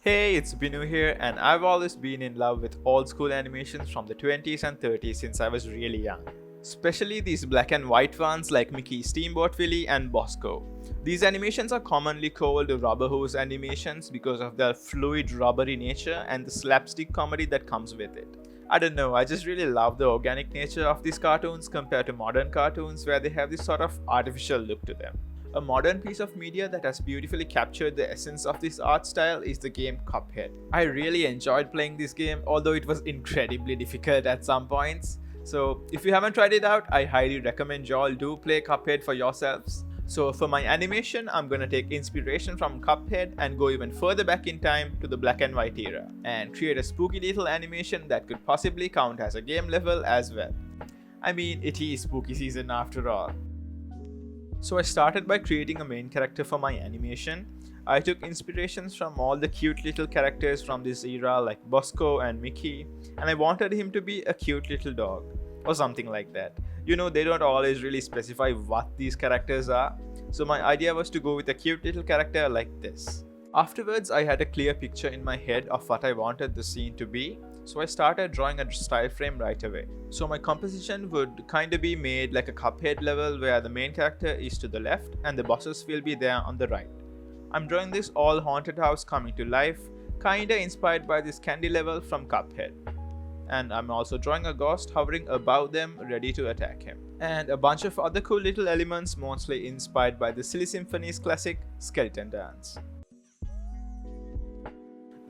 Hey, it's Binu here, and I've always been in love with old school animations from the 20s and 30s since I was really young. Especially these black and white ones like Mickey Steamboat Willie and Bosco. These animations are commonly called rubber hose animations because of their fluid rubbery nature and the slapstick comedy that comes with it. I don't know, I just really love the organic nature of these cartoons compared to modern cartoons where they have this sort of artificial look to them. A modern piece of media that has beautifully captured the essence of this art style is the game Cuphead. I really enjoyed playing this game, although it was incredibly difficult at some points. So if you haven't tried it out, I highly recommend y'all do play Cuphead for yourselves. So for my animation, I'm gonna take inspiration from Cuphead and go even further back in time to the black and white era and create a spooky little animation that could possibly count as a game level as well. I mean, it is spooky season after all. So I started by creating a main character for my animation. I took inspirations from all the cute little characters from this era like Bosco and Mickey, and I wanted him to be a cute little dog or something like that. You know, they don't always really specify what these characters are, so my idea was to go with a cute little character like this. Afterwards, I had a clear picture in my head of what I wanted the scene to be, so I started drawing a style frame right away. So my composition would kinda be made like a Cuphead level where the main character is to the left and the bosses will be there on the right. I'm drawing this all haunted house coming to life, kinda inspired by this candy level from Cuphead. And I'm also drawing a ghost hovering above them ready to attack him. And a bunch of other cool little elements mostly inspired by the Silly Symphony's classic Skeleton Dance.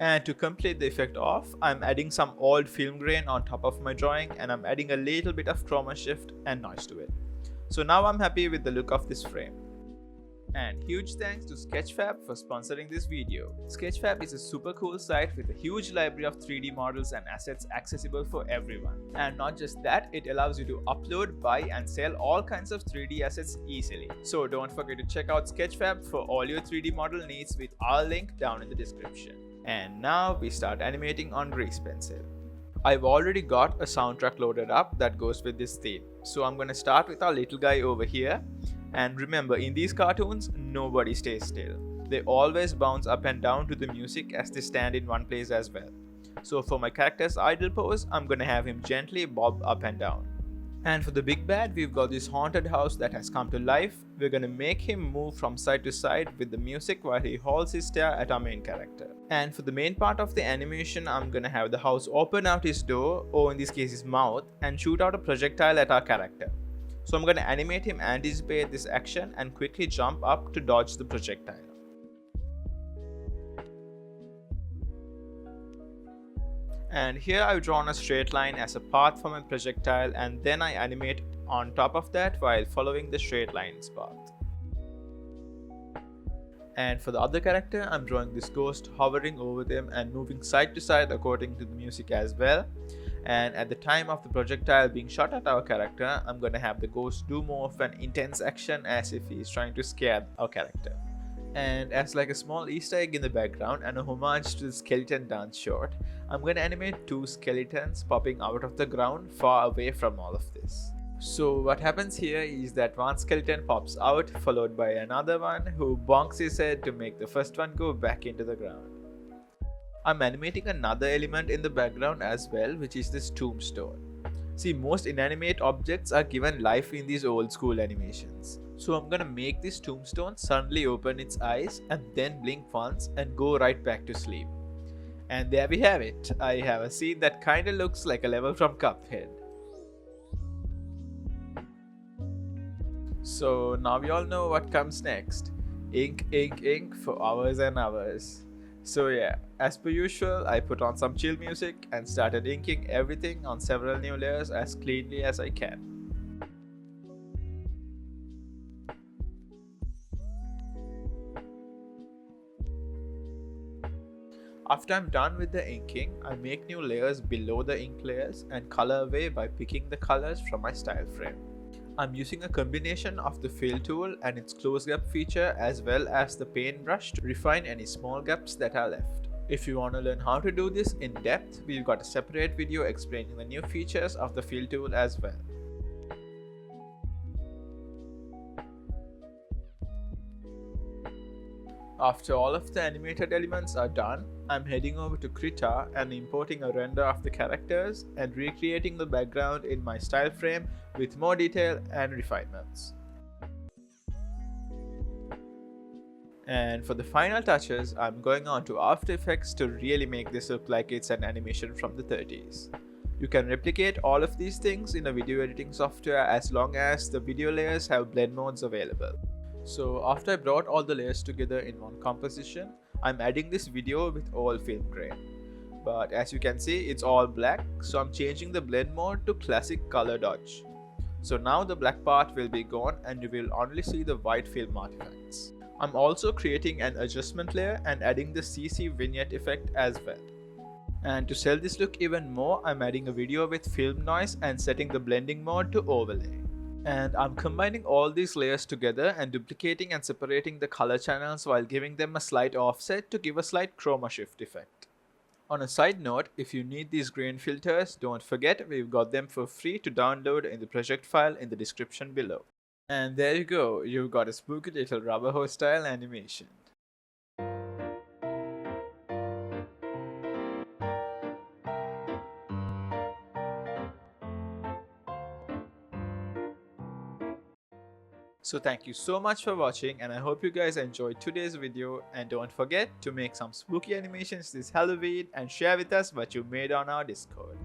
And to complete the effect off, I'm adding some old film grain on top of my drawing and I'm adding a little bit of chroma shift and noise to it. So now I'm happy with the look of this frame. And huge thanks to Sketchfab for sponsoring this video. Sketchfab is a super cool site with a huge library of 3D models and assets accessible for everyone. And not just that, it allows you to upload, buy and sell all kinds of 3D assets easily. So don't forget to check out Sketchfab for all your 3D model needs with our link down in the description. And now we start animating on grease pencil. I've already got a soundtrack loaded up that goes with this theme. So I'm gonna start with our little guy over here. And remember, in these cartoons, nobody stays still. They always bounce up and down to the music as they stand in one place as well. So for my character's idle pose, I'm gonna have him gently bob up and down. And for the big bad, we've got this haunted house that has come to life. We're gonna make him move from side to side with the music while he holds his stare at our main character. And for the main part of the animation, I'm gonna have the house open out his door, or in this case his mouth, and shoot out a projectile at our character. So I'm gonna animate him anticipate this action and quickly jump up to dodge the projectile. And here I've drawn a straight line as a path for my projectile and then I animate on top of that while following the straight line's path. And for the other character, I'm drawing this ghost hovering over them and moving side to side according to the music as well. And at the time of the projectile being shot at our character, I'm gonna have the ghost do more of an intense action as if he's trying to scare our character. And as like a small Easter egg in the background and a homage to the skeleton dance short, I'm gonna animate two skeletons popping out of the ground far away from all of this. So what happens here is that one skeleton pops out followed by another one who bonks his head to make the first one go back into the ground. I'm animating another element in the background as well, which is this tombstone. See, most inanimate objects are given life in these old school animations. So I'm gonna make this tombstone suddenly open its eyes and then blink once and go right back to sleep. And there we have it. I have a scene that kinda looks like a level from Cuphead. So now we all know what comes next. Ink, ink, ink for hours and hours. So yeah, as per usual, I put on some chill music and started inking everything on several new layers as cleanly as I can. After I'm done with the inking, I make new layers below the ink layers and color away by picking the colors from my style frame. I'm using a combination of the fill tool and its close gap feature as well as the paintbrush to refine any small gaps that are left. If you want to learn how to do this in depth, we've got a separate video explaining the new features of the fill tool as well. After all of the animated elements are done, I'm heading over to Krita and importing a render of the characters and recreating the background in my style frame with more detail and refinements. And for the final touches, I'm going on to After Effects to really make this look like it's an animation from the 30s. You can replicate all of these things in a video editing software as long as the video layers have blend modes available. So after I brought all the layers together in one composition, I'm adding this video with all film grain. But as you can see, it's all black, so I'm changing the blend mode to classic color dodge. So now the black part will be gone and you will only see the white film artifacts. I'm also creating an adjustment layer and adding the CC vignette effect as well. And to sell this look even more, I'm adding a video with film noise and setting the blending mode to overlay. And I'm combining all these layers together and duplicating and separating the color channels while giving them a slight offset to give a slight chroma shift effect. On a side note, if you need these grain filters, don't forget we've got them for free to download in the project file in the description below. And there you go, you've got a spooky little rubber hose style animation. So thank you so much for watching, and I hope you guys enjoyed today's video, and don't forget to make some spooky animations this Halloween and share with us what you made on our Discord.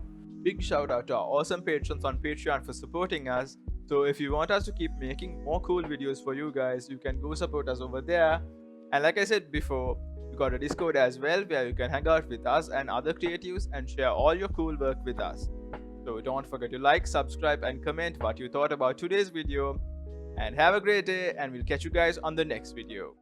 Big shout out to our awesome patrons on Patreon for supporting us. So if you want us to keep making more cool videos for you guys, you can go support us over there. And like I said before, we got a Discord as well where you can hang out with us and other creatives and share all your cool work with us. So don't forget to like, subscribe and comment what you thought about today's video. And have a great day, and we'll catch you guys on the next video.